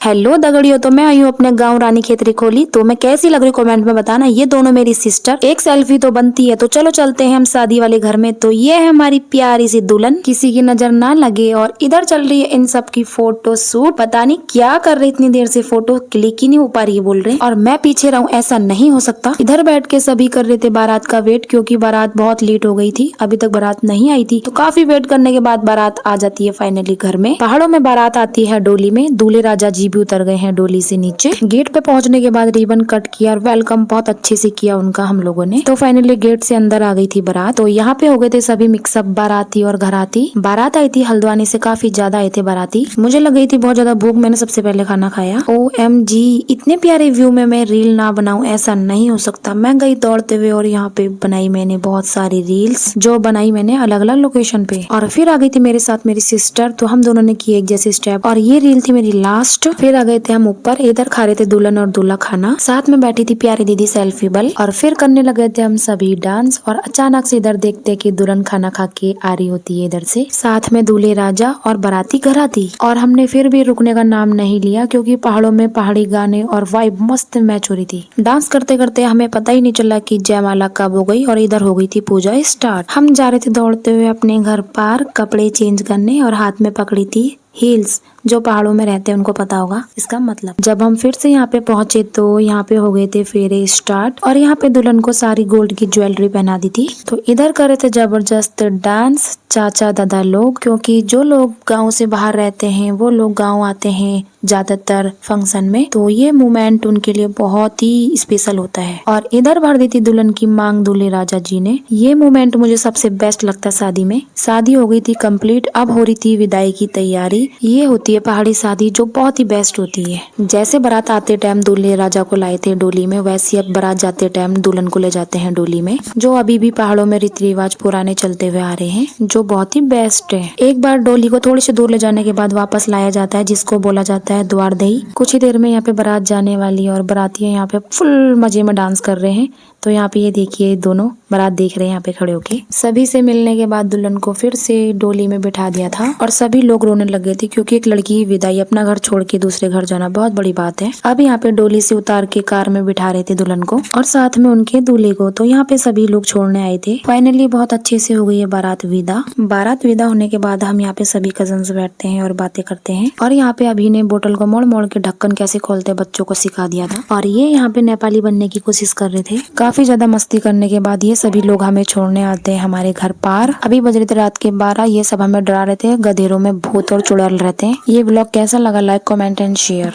Hello दगड़ियों, तो मैं आई हूँ अपने गांव रानी खेतरी खोली। तो मैं कैसी लग रही कमेंट में बताना। ये दोनों मेरी सिस्टर, एक सेल्फी तो बनती है। तो चलो चलते हैं हम शादी वाले घर में। तो ये है हमारी प्यारी सी दुल्हन, किसी की नजर ना लगे। और इधर चल रही है इन सब की फोटो शूट। पता नहीं क्या कर रही, इतनी देर से फोटो क्लिक ही नहीं हो पा रही है बोल रहे। और मैं पीछे रहूं, ऐसा नहीं हो सकता। इधर बैठ के सभी कर रहे थे बारात का वेट, क्योंकि बारात बहुत लेट हो गई थी, अभी तक बारात नहीं आई थी। तो काफी वेट करने के बाद बारात आ जाती है फाइनली घर में। पहाड़ों में बारात आती है डोली में। दूल्हे राजा जी भी उतर गए हैं डोली से नीचे। गेट पे पहुंचने के बाद रिबन कट किया और वेलकम बहुत अच्छे से किया उनका हम लोगों ने। तो फाइनली गेट से अंदर आ गई थी बारात। तो यहाँ पे हो गए थे सभी मिक्सअप, बाराती और घराती। बारात आई थी हल्द्वानी से, काफी ज्यादा आए थे बाराती। मुझे लग गई थी बहुत ज्यादा भूख, मैंने सबसे पहले खाना खाया। OMG, इतने प्यारे व्यू में मैं रील ना बनाऊं, ऐसा नहीं हो सकता। मैं गई दौड़ते हुए और यहाँ पे बनाई मैंने बहुत सारी रील्स, जो बनाई मैंने अलग अलग लोकेशन पे। और फिर आ गई थी मेरे साथ मेरी सिस्टर, तो हम दोनों ने किए एक जैसे स्टेप। और ये रील थी मेरी लास्ट। फिर आ गए थे हम ऊपर, इधर खा रहे थे दुल्हन और दूल्हा खाना। साथ में बैठी थी प्यारी दीदी सेल्फी बल। और फिर करने लगे थे हम सभी डांस। और अचानक से इधर देखते कि दुल्हन खाना खा के आ रही होती है इधर से, साथ में दूल्हे राजा और बाराती घराती। और हमने फिर भी रुकने का नाम नहीं लिया, क्योंकि पहाड़ों में पहाड़ी गाने और वाइब मस्त मैच हो रही थी। डांस करते करते हमें पता ही नहीं चला कि जयमाला कब हो गई और इधर हो गई थी पूजा स्टार्ट। हम जा रहे थे दौड़ते हुए अपने घर पार, कपड़े चेंज करने, और हाथ में पकड़ी थी हील्स। जो पहाड़ों में रहते हैं उनको पता होगा इसका मतलब। जब हम फिर से यहाँ पे पहुंचे तो यहाँ पे हो गए थे फेरे स्टार्ट। और यहाँ पे दुल्हन को सारी गोल्ड की ज्वेलरी पहना दी थी। तो इधर कर रहे थे जबरदस्त डांस चाचा दादा लोग, क्योंकि जो लोग गांव से बाहर रहते हैं वो लोग गांव आते हैं ज्यादातर फंक्शन में। तो ये मोमेंट उनके लिए बहुत ही स्पेशल होता है। और इधर भर दी थी दुल्हन की मांग दूल्हे राजा जी ने। ये मोमेंट मुझे सबसे बेस्ट लगता है शादी में। शादी हो गई थी कंप्लीट, अब हो रही थी विदाई की तैयारी। ये होती है पहाड़ी शादी, जो बहुत ही बेस्ट होती है। जैसे बारात आते टाइम दूल्हे राजा को लाए थे डोली में, वैसे अब बारात जाते टाइम दुल्हन को ले जाते हैं डोली में, जो अभी भी पहाड़ों में रीति रिवाज पुराने चलते हुए आ रहे हैं, जो बहुत ही बेस्ट है। एक बार डोली को थोड़ी सी दूर ले जाने के बाद वापस लाया जाता है, जिसको बोला जाता है द्वार दही। कुछ ही देर में यहाँ पे बारात जाने वाली है और बारातियां यहाँ पे फुल मजे में डांस कर रहे हैं। तो यहाँ पे ये देखिए दोनों बारात देख रहे हैं यहाँ पे खड़े होके। सभी से मिलने के बाद दुल्हन को फिर से डोली में बिठा दिया था और सभी लोग रोने लग गए थे, क्योंकि एक लड़की की विदाई, अपना घर छोड़ के दूसरे घर जाना बहुत बड़ी बात है। अब यहाँ पे डोली से उतार के कार में बिठा रहे थे दुल्हन को और साथ में उनके दूल्हे को। तो यहाँ पे सभी लोग छोड़ने आए थे। फाइनली बहुत अच्छे से हो गई है बारात विदा। बारात विदा होने के बाद हम यहाँ पे सभी कजन्स बैठते हैं और बातें करते हैं। और यहाँ पे अभी ने बोतल को मोड़ मोड़ के ढक्कन कैसे खोलते बच्चों को सिखा दिया था। और ये यहाँ पे नेपाली बनने की कोशिश कर रहे थे। काफी ज्यादा मस्ती करने के बाद ये सभी लोग हमें छोड़ने आते हैं हमारे घर पार। अभी बज रहे थे रात के 12। ये सब हमें डरा रहे थे, गधेरों में भूत और चुड़ैल रहते हैं। ये ब्लॉग कैसा लगा, लाइक कमेंट एंड शेयर।